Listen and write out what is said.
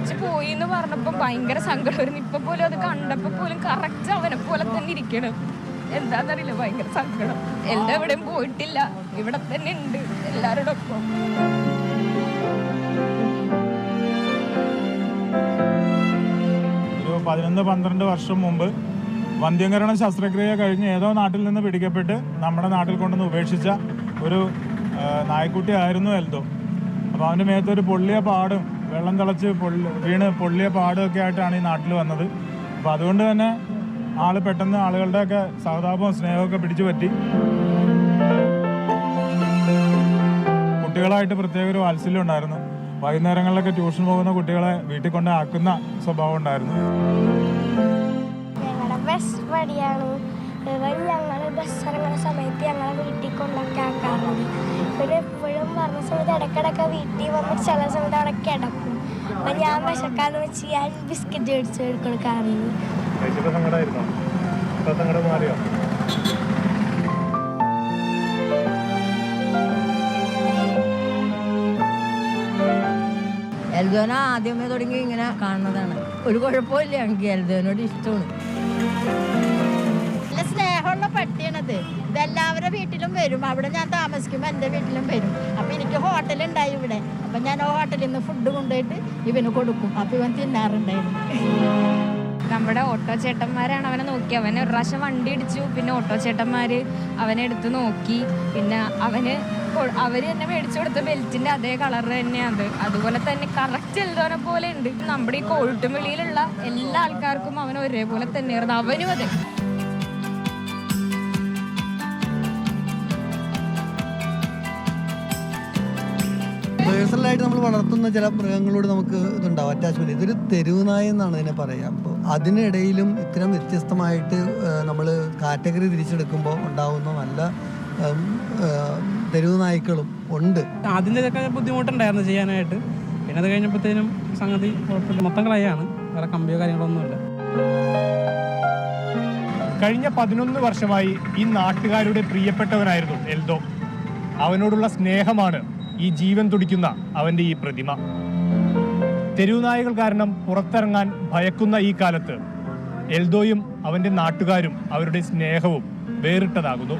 മരിച്ചു പോയി എന്ന് പറഞ്ഞപ്പോൾ ഭയങ്കര സങ്കടമായിരുന്നു. ഇപ്പൊ പോലും അത് കണ്ടപ്പോ പോലും കറക്റ്റ് അവനെ പോലെ തന്നെ ഇരിക്കണം. എന്താന്നറിയില്ല, ഭയങ്കര സങ്കടം. എവിടെയും പോയിട്ടില്ല, ഇവിടെ തന്നെ ഉണ്ട് എല്ലാവരോടൊപ്പം. ഒരു 11-12 വർഷം മുമ്പ് വന്ധ്യംകരണ ശസ്ത്രക്രിയ കഴിഞ്ഞ് ഏതോ നാട്ടിൽ നിന്ന് പിടിക്കപ്പെട്ട് നമ്മുടെ നാട്ടിൽ കൊണ്ടുവന്ന് ഉപേക്ഷിച്ച ഒരു നായ്ക്കുട്ടിയായിരുന്നു എൽദോ. അപ്പോൾ അവൻ്റെ മേത്തൊരു പൊള്ളിയ പാടും വെള്ളം തിളച്ച് വീണ് പൊള്ളിയ പാടുമൊക്കെ ആയിട്ടാണ് ഈ നാട്ടിൽ വന്നത്. അപ്പോൾ അതുകൊണ്ട് തന്നെ പെട്ടെന്ന് ആളുകളുടെയൊക്കെ സഹതാപവും സ്നേഹമൊക്കെ പിടിച്ചു പറ്റി. കുട്ടികളായിട്ട് പ്രത്യേക ഒരു വാത്സല്യം ഉണ്ടായിരുന്നു. വൈകുന്നേരങ്ങളിലൊക്കെ ട്യൂഷൻ പോകുന്ന കുട്ടികളെ വീട്ടിൽ കൊണ്ട് ആക്കുന്ന സ്വഭാവം ഉണ്ടായിരുന്നു. ഞങ്ങളുടെ ബസ് വഴിയാണ്. ഞങ്ങൾ ബസ് ഇറങ്ങുന്ന സമയത്ത് ഞങ്ങളെ വീട്ടിൽ കൊണ്ടൊക്കെ ആക്കാറുണ്ട്. പിന്നെ എപ്പോഴും പറഞ്ഞ സമയത്ത് ഇടയ്ക്കിടയ്ക്ക് വീട്ടിൽ വന്ന് ചില സമയത്ത് അവിടെ കിടക്കും. അപ്പം ഞാൻ വിശക്കാന്ന് വെച്ച് ഞാൻ ബിസ്ക്കറ്റ് മേടിച്ച് കൊടുക്കാറുണ്ട്. എൽദോനെ ആദ്യമേ തുടങ്ങി ഇങ്ങനെ കാണുന്നതാണ്. ഒരു കുഴപ്പമില്ല, എനിക്ക് എൽദോനോട് ഇഷ്ടമാണ്. നല്ല സ്നേഹമുള്ള പട്ടിയാണത്. ഇതെല്ലാവരുടെ വീട്ടിലും വരും. അവിടെ ഞാൻ താമസിക്കുമ്പോൾ എൻ്റെ വീട്ടിലും വരും. അപ്പം എനിക്ക് ഹോട്ടലുണ്ടായി ഇവിടെ. അപ്പം ഞാൻ ഹോട്ടലിൽ നിന്ന് ഫുഡ് കൊണ്ടുപോയിട്ട് ഇവന് കൊടുക്കും. അപ്പം ഇവൻ തിന്നാറുണ്ടായിരുന്നു. നമ്മുടെ ഓട്ടോ ചേട്ടന്മാരാണ് അവനെ നോക്കി. അവനെ ഒരു പ്രാവശ്യം വണ്ടി ഇടിച്ചു. പിന്നെ ഓട്ടോ ചേട്ടന്മാര് അവനെ എടുത്ത് നോക്കി. പിന്നെ അവര് തന്നെ മേടിച്ചു കൊടുത്ത ബെൽറ്റിന്റെ അതേ കളർ തന്നെയാണ്. അതുപോലെ തന്നെ കറക്റ്റ് എൽദോനെ പോലെ ഉണ്ട്. നമ്മുടെ ഈ കോഴിട്ടുമിളിയിലുള്ള എല്ലാ ആൾക്കാർക്കും അവൻ ഒരേപോലെ തന്നെയായിരുന്നു. അവനും അതെ. പേഴ്സണലായിട്ട് നമ്മൾ വളർത്തുന്ന ചില മൃഗങ്ങളോട് നമുക്ക് ഇതുണ്ടാവും, അറ്റാച്ച്മെന്റ്. ഇതൊരു തെരുവ് നായ എന്നാണ് ഇതിനെ പറയുക. അപ്പോൾ അതിനിടയിലും ഇത്തരം വ്യത്യസ്തമായിട്ട് നമ്മൾ കാറ്റഗറി തിരിച്ചെടുക്കുമ്പോൾ ഉണ്ടാവുന്ന നല്ല തെരുവ് നായ്ക്കളും ഉണ്ട്. ആദ്യം ഇതൊക്കെ ബുദ്ധിമുട്ടുണ്ടായിരുന്നു ചെയ്യാനായിട്ട്. പിന്നെ അത് കഴിഞ്ഞപ്പോഴത്തേനും സംഗതി കുഴപ്പമില്ല. മൊത്തം കളയാണ്, വേറെ കമ്പിയോ കാര്യങ്ങളൊന്നുമില്ല. കഴിഞ്ഞ 11 വർഷമായി ഈ നാട്ടുകാരുടെ പ്രിയപ്പെട്ടവനായിരുന്നു എൽദോ. അവനോടുള്ള സ്നേഹമാണ് ഈ ജീവൻ തുടിക്കുന്ന അവൻ്റെ ഈ പ്രതിമ. തെരുവുനായകൾ കാരണം പുറത്തിറങ്ങാൻ ഭയക്കുന്ന ഈ കാലത്ത് എൽദോയും അവൻ്റെ നാട്ടുകാരും അവരുടെ സ്നേഹവും വേറിട്ടതാകുന്നു.